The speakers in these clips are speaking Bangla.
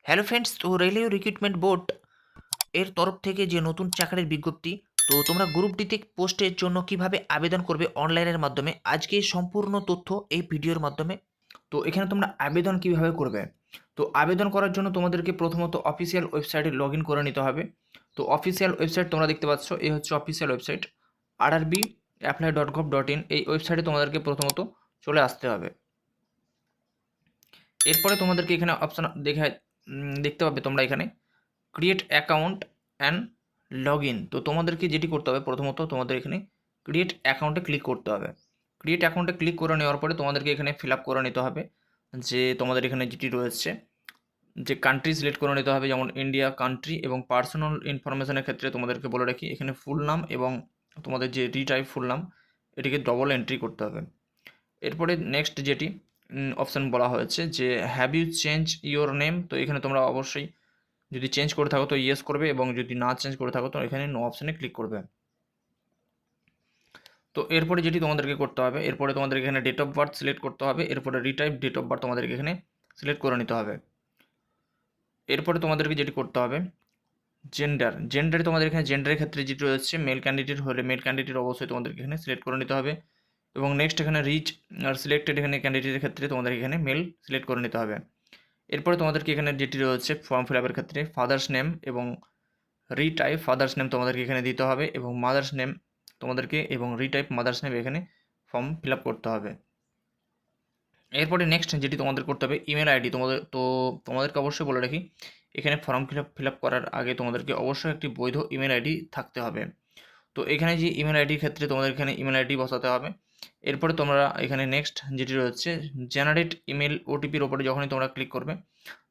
হ্যালো ফ্রেন্ডস, তো রেলওয়ে রিক্রুটমেন্ট বোর্ড এর তরফ থেকে যে নতুন চাকরির বিজ্ঞপ্তি, তো তোমরা গ্রুপ ডিতে পোস্টের জন্য কিভাবে আবেদন করবে অনলাইনের মাধ্যমে, আজকে সম্পূর্ণ তথ্য এই ভিডিওর মাধ্যমে। তো এখানে তোমরা আবেদন কিভাবে করবে, তো আবেদন করার জন্য তোমাদেরকে প্রথমত অফিসিয়াল ওয়েবসাইটে লগ ইন করে নিতে হবে। তো অফিসিয়াল ওয়েবসাইট তোমরা দেখতে পাচ্ছ, এই হচ্ছে অফিসিয়াল ওয়েবসাইট rrbapply.gov.in। এই ওয়েবসাইটে তোমাদেরকে প্রথমত চলে আসতে হবে। এরপরে তোমাদেরকে এখানে অপশান দেখতে পাবে তোমরা এখানে create account and log in. তো তোমাদেরকে যেটি করতে হবে, প্রথমত তোমাদের এখানে ক্রিয়েট অ্যাকাউন্টে ক্লিক করতে হবে। ক্রিয়েট অ্যাকাউন্টে ক্লিক করে নেওয়ার পরে তোমাদেরকে এখানে ফিল আপ করে নিতে হবে যে তোমাদের এখানে যেটি রয়েছে, যে কান্ট্রি সিলেক্ট করে নিতে হবে, যেমন ইন্ডিয়া কান্ট্রি। এবং পার্সোনাল ইনফরমেশনের ক্ষেত্রে তোমাদেরকে বলে রাখি, এখানে ফুল নাম এবং তোমাদের যে রিটাইপ ফুল নাম, এটিকে ডবল এন্ট্রি করতে হবে। এরপরে নেক্সট যেটি অপশান বলা হয়েছে যে have you change your name. তো এখানে তোমরা অবশ্যই যদি চেঞ্জ করে থাকো তো ইয়েস করবে, এবং যদি না চেঞ্জ করে থাকো তো এখানে নো অপশানে ক্লিক করবে। তো এরপরে যেটি তোমাদেরকে করতে হবে, এরপরে তোমাদের এখানে ডেট অফ বার্থ সিলেক্ট করতে হবে। এরপরে রিটাইপ ডেট অফ বার্থ তোমাদেরকে এখানে সিলেক্ট করে নিতে হবে। এরপরে তোমাদেরকে যেটি করতে হবে, জেন্ডারে তোমাদের এখানে জেন্ডারের ক্ষেত্রে যেটি রয়েছে, মেল ক্যান্ডিডেট হলে মেল ক্যান্ডিডেট অবশ্যই তোমাদেরকে এখানে সিলেক্ট করে নিতে হবে। এবং নেক্সট এখানে রিচ আর সিলেক্টেড, এখানে ক্যান্ডিডেটের ক্ষেত্রে তোমাদের এখানে মেল সিলেক্ট করে নিতে হবে। এরপরে তোমাদেরকে এখানে যেটি রয়েছে ফর্ম ফিল আপের ক্ষেত্রে ফাদার্স নেম এবং রিটাইপ ফাদার্স নেম তোমাদেরকে এখানে দিতে হবে, এবং মাদার্স নেম তোমাদেরকে এবং রিটাইপ মাদার্স নেম এখানে ফর্ম ফিল আপ করতে হবে। এরপরে নেক্সট যেটি তোমাদের করতে হবে, ইমেল আইডি। তোমাদেরকে অবশ্যই বলে রাখি, এখানে ফর্ম ফিল আপ করার আগে তোমাদেরকে অবশ্যই একটি বৈধ ইমেল আইডি থাকতে হবে। তো এখানে যে ইমেল আইডির ক্ষেত্রে তোমাদের এখানে ইমেল আইডি বসাতে হবে। এরপরে তোমরা এখানে নেক্সট যেটি রয়েছে জেনারেট ইমেল ওটিপির ওপরে যখনই তোমরা ক্লিক করবে,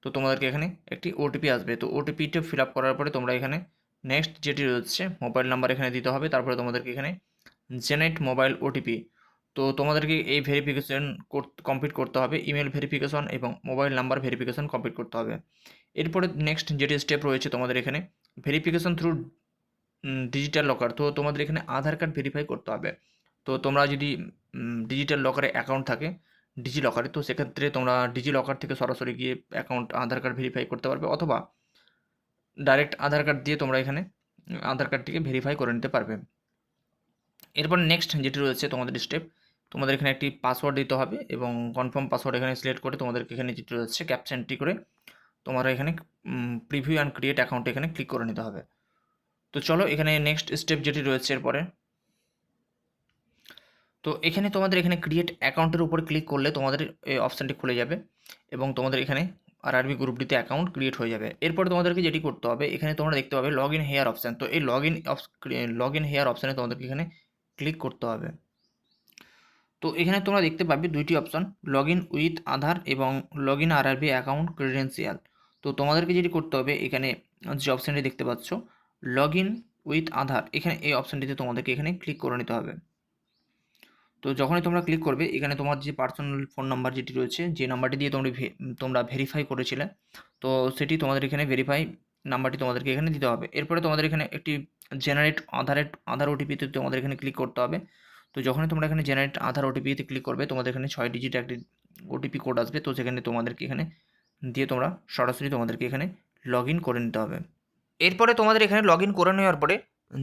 তো তোমাদেরকে এখানে একটি ওটিপি আসবে। তো ওটিপিটা ফিল আপ করার পরে তোমরা এখানে নেক্সট যেটি রয়েছে মোবাইল নাম্বার এখানে দিতে হবে। তারপরে তোমাদেরকে এখানে জেনারেট মোবাইল ওটিপি। তো তোমাদেরকে এই ভেরিফিকেশন কমপ্লিট করতে হবে, ইমেল ভেরিফিকেশন এবং মোবাইল নাম্বার ভেরিফিকেশন কমপ্লিট করতে হবে। এরপরে নেক্সট যেটি স্টেপ রয়েছে তোমাদের এখানে ভেরিফিকেশন থ্রু ডিজিটাল লকার। তো তোমাদের এখানে আধার কার্ড ভেরিফাই করতে হবে। তো তোমরা যদি ডিজিটাল লকারে অ্যাকাউন্ট থাকে ডিজি লকারে, তো সেক্ষেত্রে তোমরা ডিজি লকার থেকে সরাসরি গিয়ে অ্যাকাউন্ট আধার কার্ড ভেরিফাই করতে পারবে, অথবা ডাইরেক্ট আধার কার্ড দিয়ে তোমরা এখানে আধার কার্ডটিকে ভেরিফাই করে নিতে পারবে। এরপর নেক্সট যেটি রয়েছে তোমাদের স্টেপ, তোমাদের এখানে একটি পাসওয়ার্ড দিতে হবে, এবং কনফার্ম পাসওয়ার্ড এখানে সিলেক্ট করে তোমাদেরকে এখানে যেটি রয়েছে ক্যাপচা এন্ট্রি করে তোমরা এখানে প্রিভিউ অ্যান্ড ক্রিয়েট অ্যাকাউন্ট এখানে ক্লিক করে নিতে হবে। তো চলো এখানে নেক্সট স্টেপ যেটি রয়েছে এরপরে, তো এখানে তোমাদের এখানে ক্রিয়েট অ্যাকাউন্টের উপর ক্লিক করলে তোমাদের এই অপশানটি খুলে যাবে, এবং তোমাদের এখানে আরআরবি গ্রুপ ডিতে অ্যাকাউন্ট ক্রিয়েট হয়ে যাবে। এরপরে তোমাদেরকে যেটি করতে হবে, এখানে তোমরা দেখতে পাবে লগ ইন হেয়ার অপশান। তো এই লগ ইন হেয়ার অপশানে তোমাদেরকে এখানে ক্লিক করতে হবে। তো এখানে তোমরা দেখতে পাবে দুইটি অপশান, লগ ইন উইথ আধার এবং log in RRB account credential. তো তোমাদেরকে যেটি করতে হবে, এখানে যে অপশানটি দেখতে পাচ্ছ লগ ইন উইথ আধার, এখানে এই অপশানটিতে তোমাদেরকে এখানে ক্লিক করে নিতে হবে। তো যখনই তোমরা ক্লিক করবে, এখানে তোমার যে পার্সোনাল ফোন নাম্বার যেটি রয়েছে, যে নাম্বারটি দিয়ে তোমরা ভেরিফাই করেছিলে, তো সেটি তোমাদের এখানে ভেরিফাই নাম্বারটি তোমাদেরকে এখানে দিতে হবে। এরপরে তোমাদের এখানে একটি জেনারেট আধার ওটিপিতে তোমাদের এখানে ক্লিক করতে হবে। তো যখনই তোমরা এখানে জেনারেট আধার ওটিপিতে ক্লিক করবে, তোমাদের এখানে 6 ডিজিট একটি ওটিপি কোড আসবে। তো সেখানে তোমাদেরকে এখানে দিয়ে তোমরা সরাসরি তোমাদেরকে এখানে লগ ইন করে নিতে হবে। এরপরে তোমাদের এখানে লগ ইন করে নেওয়ার পরে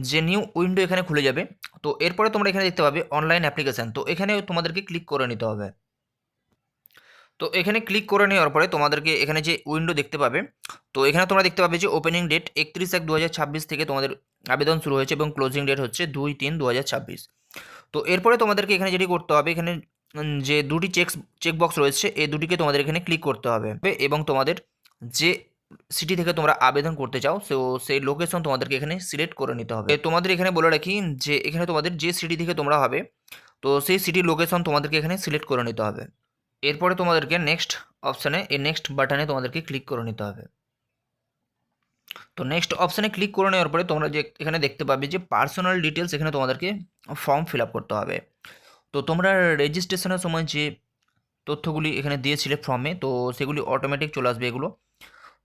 যে নিউ উইন্ডো এখানে খুলে যাবে। তো এরপরে তোমরা এখানে দেখতে পাবে অনলাইন অ্যাপ্লিকেশান, তো এখানে তোমাদেরকে ক্লিক করে নিতে হবে। তো এখানে ক্লিক করে নেওয়ার পরে তোমাদেরকে এখানে যে উইন্ডো দেখতে পাবে, তো এখানে তোমরা দেখতে পাবে যে ওপেনিং ডেট 31/1/2026 থেকে তোমাদের আবেদন শুরু হয়েছে, এবং ক্লোজিং ডেট হচ্ছে 2/3/2026। তো এরপরে তোমাদেরকে এখানে যেটি করতে হবে, এখানে যে দুটি চেকবক্স রয়েছে, এই দুটিকে তোমাদের এখানে ক্লিক করতে হবে, এবং তোমাদের যে সিটি থেকে তোমরা আবেদন করতে চাও সেই লোকেশন তোমাদেরকে এখানে সিলেক্ট করে নিতে হবে। তোমাদের এখানে বলে রাখি যে এখানে তোমাদের যে সিটি থেকে তোমরা হবে, তো সেই সিটির লোকেশন তোমাদেরকে এখানে সিলেক্ট করে নিতে হবে। এরপরে তোমাদেরকে নেক্সট অপশানে, এই নেক্সট বাটনে তোমাদেরকে ক্লিক করে নিতে হবে। তো নেক্সট অপশানে ক্লিক করে নেওয়ার পরে তোমরা যে এখানে দেখতে পাবে যে পার্সোনাল ডিটেলস, এখানে তোমাদেরকে ফর্ম ফিল আপ করতে হবে। তো তোমরা রেজিস্ট্রেশনের সময় যে তথ্যগুলি এখানে দিয়েছিলে ফর্মে, তো সেগুলি অটোমেটিক চলে আসবে এগুলো।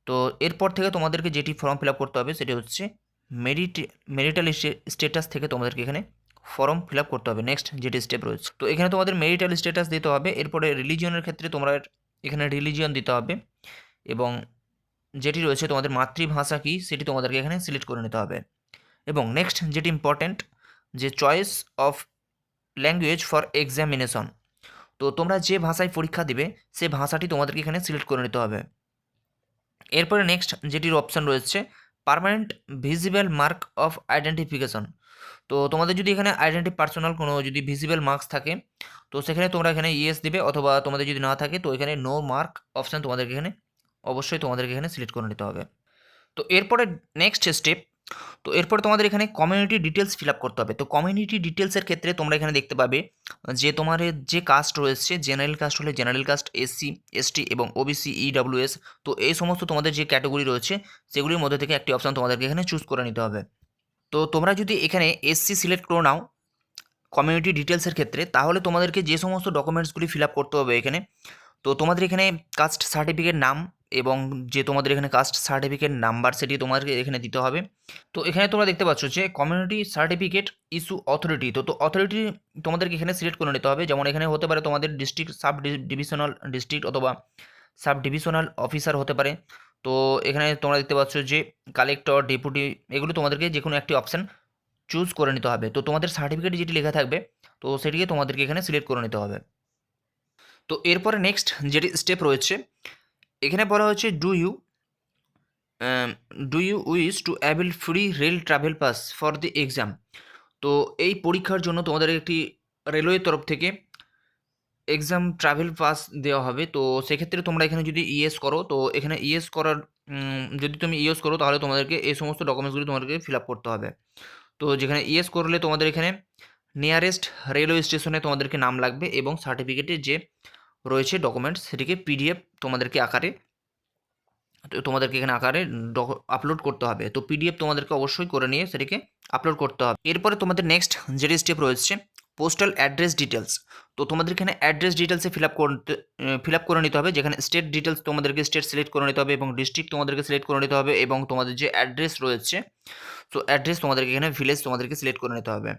তো এরপর থেকে তোমাদেরকে যেটি ফর্ম ফিল আপ করতে হবে সেটি হচ্ছে মেরিটাল স্ট্যাটাস থেকে তোমাদেরকে এখানে ফর্ম ফিল আপ করতে হবে। নেক্সট যেটি স্টেপ রয়েছে, তো এখানে তোমাদের মেরিটাল স্ট্যাটাস দিতে হবে। এরপরে রিলিজিয়নের ক্ষেত্রে তোমরা এখানে রিলিজিয়ন দিতে হবে, এবং যেটি রয়েছে তোমাদের মাতৃভাষা কী সেটি তোমাদেরকে এখানে সিলেক্ট করে নিতে হবে। এবং নেক্সট যেটি ইম্পর্ট্যান্ট, যে choice of language for examination, তো তোমরা যে ভাষায় পরীক্ষা দিবে সে ভাষাটি তোমাদেরকে এখানে সিলেক্ট করে নিতে হবে। এরপরে নেক্সট যেটির অপশান রয়েছে permanent visible mark of identification, তো তোমাদের যদি এখানে পার্সোনাল কোনো যদি ভিজিবল মার্কস থাকে তো সেখানে তোমরা এখানে ইয়েস দিবে, অথবা তোমাদের যদি না থাকে তো এখানে নো মার্ক অপশান তোমাদেরকে এখানে অবশ্যই তোমাদেরকে এখানে সিলেক্ট করে নিতে হবে। তো এরপরে নেক্সট স্টেপ, তো এরপরে তোমাদের এখানে কমিউনিটি ডিটেলস ফিল আপ করতে হবে। তো কমিউনিটি ডিটেলসের ক্ষেত্রে তোমরা এখানে দেখতে পাবে যে তোমার যে কাস্ট রয়েছে, জেনারেল কাস্ট হলে জেনারেল কাস্ট, এসসি এসটি এবং ওবিসি ইডব্লিউএস, তো এই সমস্ত তোমাদের যে ক্যাটাগরি রয়েছে সেগুলির মধ্যে থেকে একটি অপশান তোমাদেরকে এখানে চুজ করে নিতে হবে। তো তোমরা যদি এখানে এসসি সিলেক্ট করে নাও কমিউনিটি ডিটেলসের ক্ষেত্রে, তাহলে তোমাদেরকে যে সমস্ত ডকুমেন্টসগুলি ফিল আপ করতে হবে এখানে, তো তোমাদের এখানে কাস্ট সার্টিফিকেট নাম এবং যে তোমাদের এখানে কাস্ট সার্টিফিকেট নাম্বার সেটি তোমাদেরকে এখানে দিতে হবে। তো এখানে তোমরা দেখতে পাচ্ছ যে কমিউনিটি সার্টিফিকেট ইস্যু অথরিটি, তো অথরিটি তোমাদেরকে এখানে সিলেক্ট করে নিতে হবে। যেমন এখানে হতে পারে তোমাদের ডিস্ট্রিক্ট সাব ডিভিশনাল ডিস্ট্রিক্ট অথবা সাব ডিভিশনাল অফিসার হতে পারে। তো এখানে তোমরা দেখতে পাচ্ছ যে কালেক্টর, ডেপুটি, এগুলো তোমাদেরকে যে কোনো একটি অপশান চুজ করে নিতে হবে। তো তোমাদের সার্টিফিকেটে যেটি লেখা থাকবে তো সেটিকে তোমাদেরকে এখানে সিলেক্ট করে নিতে হবে। তো এরপরে নেক্সট যেটি স্টেপ রয়েছে এখানে বলা হচ্ছে do you wish to avail free rail travel pass for the exam, তো এই পরীক্ষার জন্য তোমাদের একটি রেলওয়ের তরফ থেকে এক্সাম ট্রাভেল পাস দেওয়া হবে। তো সেক্ষেত্রে তোমরা এখানে যদি ইয়েস করো, তো এখানে ইয়েস করার যদি তুমি ইয়েস করো তাহলে তোমাদেরকে এই সমস্ত ডকুমেন্টসগুলি তোমাদেরকে ফিল আপ করতে হবে। তো যেখানে ইয়েস করলে তোমাদের এখানে নিয়ারেস্ট রেলওয়ে স্টেশনে তোমাদেরকে নাম লাগবে এবং সার্টিফিকেটের যে রয়েছে ডকুমেন্টস সেটিকে পিডিএফ তোমাদেরকে আকারে এখানে আপলোড করতে হবে। তো পিডিএফ তোমাদেরকে অবশ্যই করে নিয়ে সেটিকে আপলোড করতে হবে। এরপরে তোমাদের নেক্সট যেটি স্টেপ রয়েছে পোস্টাল অ্যাড্রেস ডিটেলস, তো তোমাদের এখানে অ্যাড্রেস ডিটেলসে ফিল আপ করে নিতে হবে। যেখানে স্টেট ডিটেলস তোমাদেরকে স্টেট সিলেক্ট করে নিতে হবে এবং ডিস্ট্রিক্ট তোমাদেরকে সিলেক্ট করে নিতে হবে এবং তোমাদের যে অ্যাড্রেস রয়েছে তো অ্যাড্রেস তোমাদেরকে এখানে ভিলেজ তোমাদেরকে সিলেক্ট করে নিতে হবে।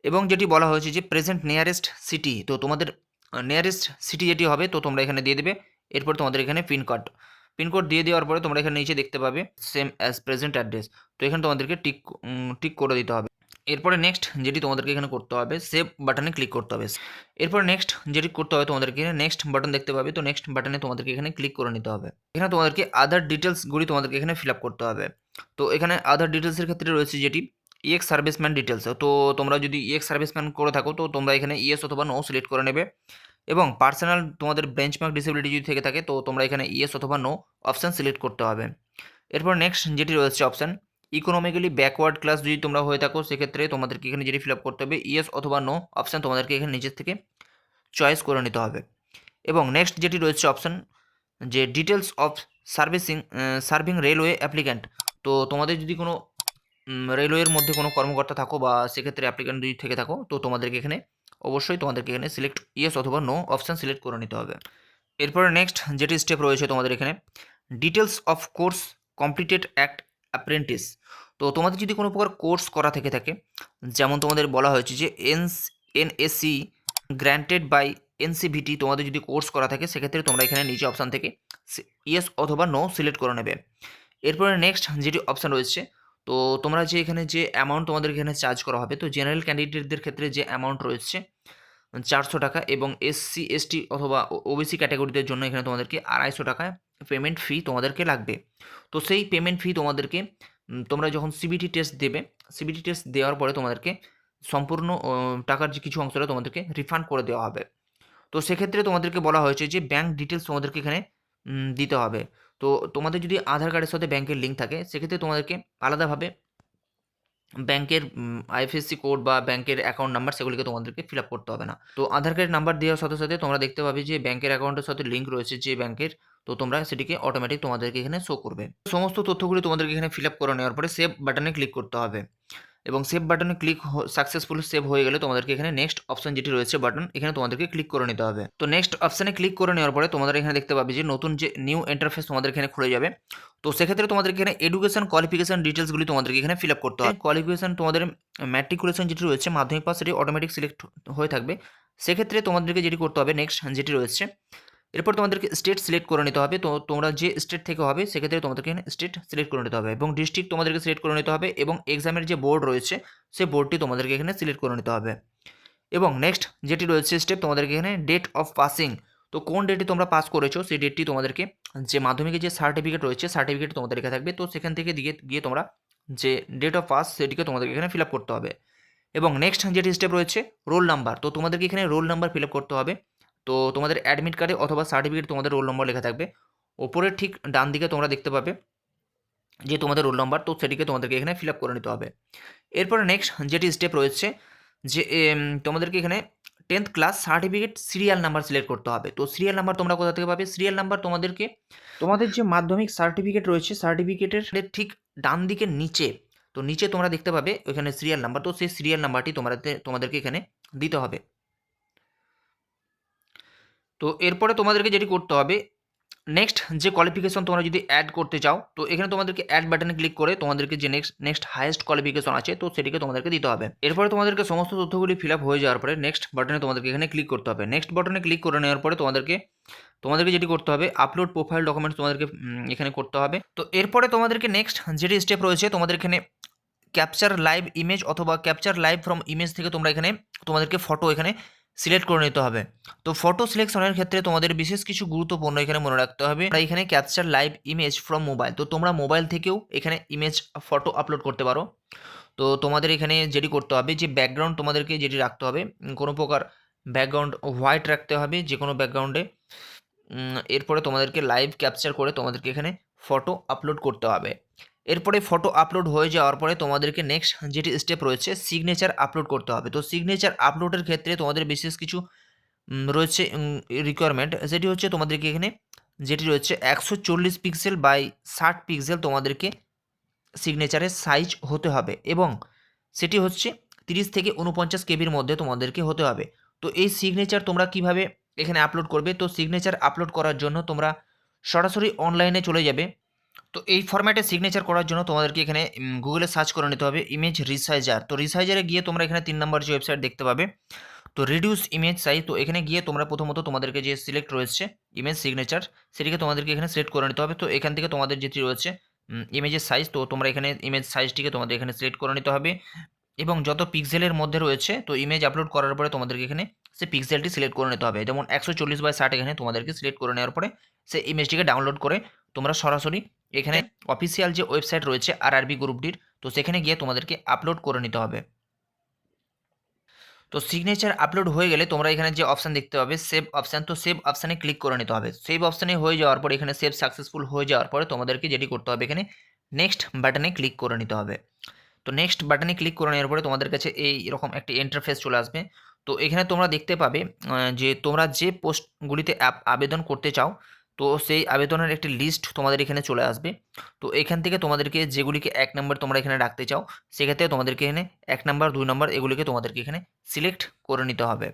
এবং যেটি বলা হয়েছে যে প্রেজেন্ট নিয়ারেস্ট সিটি, তো তোমাদের নিয়ারেস্ট সিটি যেটি হবে তো তোমরা এখানে দিয়ে দেবে। এরপর তোমাদের এখানে পিনকোড দিয়ে দেওয়ার পরে তোমরা এখানে নিচে দেখতে পাবে সেম অ্যাজ প্রেজেন্ট অ্যাড্রেস, তো এখানে তোমাদেরকে টিক করে দিতে হবে। এরপরে নেক্সট যেটি তোমাদেরকে এখানে করতে হবে সেভ বাটনে ক্লিক করতে হবে। এরপর নেক্সট যেটি করতে হবে তোমাদেরকে নেক্সট বাটন দেখতে পাবে, তো নেক্সট বাটনে তোমাদেরকে এখানে ক্লিক করে নিতে হবে। এখানে তোমাদেরকে আদার ডিটেলসগুলি তোমাদেরকে এখানে ফিল আপ করতে হবে। তো এখানে আদার ডিটেলসের ক্ষেত্রে রয়েছে যেটি ইএক্স সার্ভিসম্যান ডিটেলস, তো তোমরা যদি ইএক্স সার্ভিসম্যান করে থাকো তো তোমরা এখানে ইয়েস অথবা নো সিলেক্ট করে নেবে। এবং পার্সোনাল তোমাদের বেঞ্চমার্ক ডিসেবিলিটি যদি থেকে থাকে তো তোমরা এখানে ইয়েস অথবা নো অপশান সিলেক্ট করতে হবে। এরপর নেক্সট যেটি রয়েছে অপশান ইকোনমিক্যালি ব্যাকওয়ার্ড ক্লাস যদি তোমরা হয়ে থাকো সেক্ষেত্রে তোমাদেরকে এখানে যেটি ফিল আপ করতে হবে ইয়েস অথবা নো অপশান তোমাদেরকে এখানে নিচের থেকে চয়েস করে নিতে হবে। এবং নেক্সট যেটি রয়েছে অপশান যে details of serving railway applicant, তো তোমাদের যদি কোনো রেলওয়ের মধ্যে কোনো কর্মকর্তা থাকো বা সেক্ষেত্রে অ্যাপ্লিক্যান্ট যদি থেকে থাকো তো তোমাদেরকে এখানে অবশ্যই তোমাদেরকে এখানে সিলেক্ট ইয়েস অথবা নো অপশান সিলেক্ট করে নিতে হবে। এরপরে নেক্সট যেটি স্টেপ রয়েছে তোমাদের এখানে details of course completed act apprentice, তো তোমাদের যদি কোনো প্রকার কোর্স করা থেকে থাকে যেমন তোমাদের বলা হয়েছে যে এনএসসি গ্র্যান্টেড বাই এনসিভিটি, তোমাদের যদি কোর্স করা থাকে সেক্ষেত্রে তোমরা এখানে নিচে অপশান থেকে ইয়েস অথবা নো সিলেক্ট করে নেবে। এরপরে নেক্সট যেটি অপশান রয়েছে তো তোমরা যে এখানে যে অ্যামাউন্ট তোমাদের এখানে চার্জ করা হবে, তো জেনারেল ক্যান্ডিডেটদের ক্ষেত্রে যে অ্যামাউন্ট রয়েছে 400 টাকা এবং এসসি এসটি অথবা ওবিসি ক্যাটাগরিদের জন্য এখানে তোমাদেরকে 250 টাকা পেমেন্ট ফি তোমাদেরকে লাগবে। তো সেই পেমেন্ট ফি তোমাদেরকে তোমরা যখন সিবিটি টেস্ট দেবে, সিবিটি টেস্ট দেওয়ার পরে তোমাদেরকে সম্পূর্ণ টাকার যে কিছু অংশটা তোমাদেরকে রিফান্ড করে দেওয়া হবে। তো সেক্ষেত্রে তোমাদেরকে বলা হয়েছে যে ব্যাঙ্ক ডিটেলস তোমাদেরকে এখানে দিতে হবে। তো তোমাদের যদি আধার কার্ডের সাথে ব্যাঙ্কের লিঙ্ক থাকে সেক্ষেত্রে তোমাদেরকে আলাদাভাবে ব্যাঙ্কের আইএফএসসি কোড বা ব্যাঙ্কের অ্যাকাউন্ট নাম্বার সেগুলিকে তোমাদেরকে ফিল আপ করতে হবে না। তো আধার কার্ডের নাম্বার দেওয়ার সাথে সাথে তোমরা দেখতে পাবে যে ব্যাঙ্কের অ্যাকাউন্টের সাথে লিঙ্ক রয়েছে যে ব্যাঙ্কের, তো তোমরা সেটিকে অটোমেটিক তোমাদেরকে এখানে শো করবে। সমস্ত তথ্যগুলি তোমাদেরকে এখানে ফিল আপ করে নেওয়ার পরে সেভ বাটনে ক্লিক করতে হবে এবং সেভ বাটনে ক্লিক সাকসেসফুলি সেভ হয়ে গেলে তোমাদেরকে এখানে নেক্সট অপশন যেটি রয়েছে বাটন এখানে তোমাদেরকে ক্লিক করে নিতে হবে। তো নেক্সট অপশানে ক্লিক করে নেওয়ার পরে তোমাদের এখানে দেখতে পাবে যে নতুন যে নিউ ইন্টারফেস তোমাদের এখানে খুলে যাবে। তো সেক্ষেত্রে তোমাদের এখানে এডুকেশন কোয়ালিফিকেশন ডিটেলসগুলি তোমাদেরকে এখানে ফিল আপ করতে হবে। কোয়ালিফিকেশন তোমাদের ম্যাট্রিকুলেশন যেটি রয়েছে মাধ্যমিক পাস সেটি অটোমেটিক সিলেক্ট হয়ে থাকবে। সেক্ষেত্রে তোমাদেরকে যেটি করতে হবে নেক্সট যেটি রয়েছে এরপর তোমাদেরকে স্টেট সিলেক্ট করে নিতে হবে। তো তোমরা যে স্টেট থেকে হবে সেক্ষেত্রে তোমাদেরকে এখানে স্টেট সিলেক্ট করে নিতে হবে এবং ডিস্ট্রিক্ট তোমাদেরকে সিলেক্ট করে নিতে হবে এবং এক্সামের যে বোর্ড রয়েছে সেই বোর্ডটি তোমাদেরকে এখানে সিলেক্ট করে নিতে হবে। এবং নেক্সট যেটি রয়েছে স্টেপ, তোমাদেরকে এখানে ডেট অফ পাসিং, তো কোন ডেটে তোমরা পাস করেছো সেই ডেটটি তোমাদেরকে, যে মাধ্যমিকের যে সার্টিফিকেট রয়েছে সার্টিফিকেট তোমাদের এখানে থাকবে, তো সেখান থেকে গিয়ে তোমরা যে ডেট অফ পাস সেটিকে তোমাদেরকে এখানে ফিল আপ করতে হবে। এবং নেক্সট যেটি স্টেপ রয়েছে রোল নাম্বার, তো তোমাদেরকে এখানে রোল নাম্বার ফিল আপ করতে হবে। তো তোমাদের অ্যাডমিট কার্ডে অথবা সার্টিফিকেট তোমাদের রোল নম্বর লেখা থাকবে, ওপরের ঠিক ডান দিকে তোমরা দেখতে পাবে যে তোমাদের রোল নাম্বার, তো সেটিকে তোমাদেরকে এখানে ফিল আপ করে নিতে হবে। এরপরে নেক্সট যেটি স্টেপ রয়েছে যে তোমাদেরকে এখানে 10th class certificate serial number select করতে হবে। তো সিরিয়াল নাম্বার তোমরা কোথা থেকে পাবে? সিরিয়াল নাম্বার তোমাদেরকে তোমাদের যে মাধ্যমিক সার্টিফিকেট রয়েছে সার্টিফিকেটের ঠিক ডান দিকের নিচে, তো নিচে তোমরা দেখতে পাবে ওখানে সিরিয়াল নাম্বার, তো সেই সিরিয়াল নাম্বারটি তোমাদেরকে এখানে দিতে হবে। তো এরপরে তোমাদেরকে যেটি করতে হবে, নেক্সট যে কোয়ালিফিকেশন তোমরা যদি অ্যাড করতে চাও, তো এখানে তোমাদেরকে অ্যাড বাটনে ক্লিক করে তোমাদেরকে যে নেক্সট হাইয়েস্ট কোয়ালিফিকেশন আছে তো সেটিকে তোমাদেরকে দিতে হবে। এরপরে তোমাদেরকে সমস্ত তথ্যগুলি ফিল আপ হয়ে যাওয়ার পরে নেক্সট বাটনে তোমাদেরকে এখানে ক্লিক করতে হবে। নেক্সট বাটনে ক্লিক করে নেওয়ার পরে তোমাদেরকে যেটি করতে হবে আপলোড প্রোফাইল ডকুমেন্টস তোমাদেরকে এখানে করতে হবে। তো এরপরে তোমাদেরকে নেক্সট যেটি স্টেপ রয়েছে, তোমাদের এখানে ক্যাপচার লাইভ ইমেজ অথবা ক্যাপচার লাইভ ফ্রম ইমেজ থেকে তোমরা এখানে তোমাদেরকে ফটো এখানে সিলেক্ট করে নিতে হবে। তো ফটো সিলেকশনের ক্ষেত্রে তোমাদের বিশেষ কিছু গুরুত্বপূর্ণ এখানে মনে রাখতে হবে। এখানে capture live image from mobile, তো তোমরা মোবাইল থেকেও এখানে ইমেজ ফটো আপলোড করতে পারো। তো তোমাদের এখানে যেটি করতে হবে যে ব্যাকগ্রাউন্ড তোমাদেরকে যেটি রাখতে হবে, কোনো প্রকার ব্যাকগ্রাউন্ড হোয়াইট রাখতে হবে যে কোনো ব্যাকগ্রাউন্ডে। এরপরে তোমাদেরকে লাইভ ক্যাপচার করে তোমাদেরকে এখানে ফটো আপলোড করতে হবে। এরপরে ফটো আপলোড হয়ে যাওয়ার পরে তোমাদেরকে নেক্সট যেটি স্টেপ রয়েছে সিগনেচার আপলোড করতে হবে। তো সিগনেচার আপলোডের ক্ষেত্রে তোমাদের বিশেষ কিছু রয়েছে রিকোয়ারমেন্ট, সেটি হচ্ছে তোমাদেরকে এখানে যেটি রয়েছে 140 পিক্সেল বাই 60 পিক্সেল তোমাদেরকে সিগনেচারের সাইজ হতে হবে এবং সেটি হচ্ছে 30 থেকে 49 কেবির মধ্যে তোমাদেরকে হতে হবে। তো এই সিগনেচার তোমরা কিভাবে এখানে আপলোড করবে? তো সিগনেচার আপলোড করার জন্য তোমরা সরাসরি অনলাইনে চলে যাবে। তো এই ফরম্যাটে সিগনেচার করার জন্য তোমাদেরকে এখানে গুগলে সার্চ করে নিতে হবে ইমেজ রিসাইজার। তো রিসাইজারে গিয়ে তোমরা এখানে 3 নম্বর যে ওয়েবসাইট দেখতে পাবে, তো রিডিউস ইমেজ সাইজ, তো এখানে গিয়ে তোমরা প্রথমত তোমাদেরকে যে সিলেক্ট রয়েছে ইমেজ সিগনেচার সেটিকে তোমাদেরকে এখানে সিলেক্ট করে নিতে হবে। তো এখান থেকে তোমাদের যেটি রয়েছে ইমেজের সাইজ, তো তোমরা এখানে ইমেজ সাইজটিকে তোমাদের এখানে সিলেক্ট করে নিতে হবে এবং যত পিক্সেলের মধ্যে রয়েছে তো ইমেজ আপলোড করার পরে তোমাদেরকে এখানে সে পিক্সেলটি সিলেক্ট করে নিতে হবে। যেমন 140/60 এখানে তোমাদেরকে সিলেক্ট করে নেওয়ার পরে সেই ইমেজটিকে ডাউনলোড করে তোমরা সরাসরি এখানে অফিসিয়াল যে ওয়েবসাইট রয়েছে আরআরবি গ্রুপটির, তো সেখানে গিয়ে তোমাদেরকে আপলোড করে নিতে হবে। তো সিগনেচার আপলোড হয়ে গেলে তোমরা এখানে যে অপশান দেখতে পাবে সেভ অপশান, তো সেভ অপশানে ক্লিক করে নিতে হবে। সেভ অপশানে হয়ে যাওয়ার পরে এখানে সেভ সাকসেসফুল হয়ে যাওয়ার পরে তোমাদেরকে যেটি করতে হবে এখানে নেক্সট বাটনে ক্লিক করে নিতে হবে। তো নেক্সট বাটনে ক্লিক করে নেওয়ার পরে তোমাদের কাছে এই রকম একটি ইন্টারফেস চলে আসবে। তো এখানে তোমরা দেখতে পাবে যে তোমরা যে পোস্টগুলিতে আবেদন করতে চাও তো সেই আবেদনের একটি লিস্ট তোমাদের এখানে চলে আসবে। তো এখান থেকে তোমাদেরকে যেগুলিকে 1 নম্বর তোমরা এখানে রাখতে চাও সেক্ষেত্রে তোমাদেরকে এখানে 1 নম্বর 2 নম্বর এগুলিকে তোমাদেরকে এখানে সিলেক্ট করে নিতে হবে।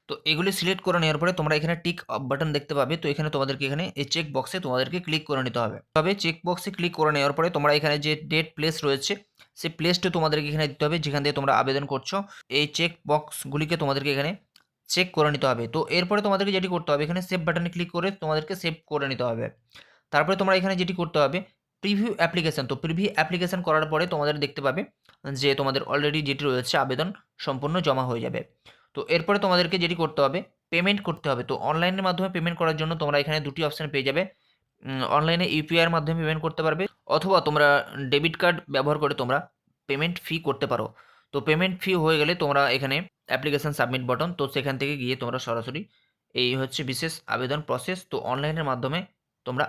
তো এগুলি সিলেক্ট করে নেওয়ার পরে তোমরা এখানে টিক বাটন দেখতে পাবে, তো এখানে তোমাদেরকে এখানে এই চেক বক্সে তোমাদেরকে ক্লিক করে নিতে হবে। তবে চেক বক্সে ক্লিক করে নেওয়ার পরে তোমরা এখানে যে ডেট প্লেস রয়েছে সেই প্লেসটা তোমাদেরকে এখানে দিতে হবে যেখান থেকে তোমরা আবেদন করছো। এই চেক বক্সগুলিকে তোমাদেরকে এখানে চেক করে নিতে হবে। তো এরপরে তোমাদেরকে যেটি করতে হবে এখানে সেভ বাটনে ক্লিক করে তোমাদেরকে সেভ করে নিতে হবে। তারপরে তোমরা এখানে যেটি করতে হবে প্রিভিউ অ্যাপ্লিকেশন, তো প্রিভিউ অ্যাপ্লিকেশন করার পরে তোমাদের দেখতে পাবে যে তোমাদের অলরেডি যেটি রয়েছে আবেদন সম্পূর্ণ জমা হয়ে যাবে। তো এরপরে তোমাদেরকে যেটি করতে হবে পেমেন্ট করতে হবে। তো অনলাইনের মাধ্যমে পেমেন্ট করার জন্য তোমরা এখানে দুটি অপশান পেয়ে যাবে। অনলাইনে ইউপিআইয়ের মাধ্যমে পেমেন্ট করতে পারবে অথবা তোমরা ডেবিট কার্ড ব্যবহার করে তোমরা পেমেন্ট ফি করতে পারো। তো পেমেন্ট ফি হয়ে গেলে তোমরা এখানে অ্যাপ্লিকেশন সাবমিট বাটন, তো সেখান থেকে গিয়ে তোমরা সরাসরি এই হচ্ছে বিশেষ আবেদন প্রসেস। তো অনলাইনের মাধ্যমে তোমরা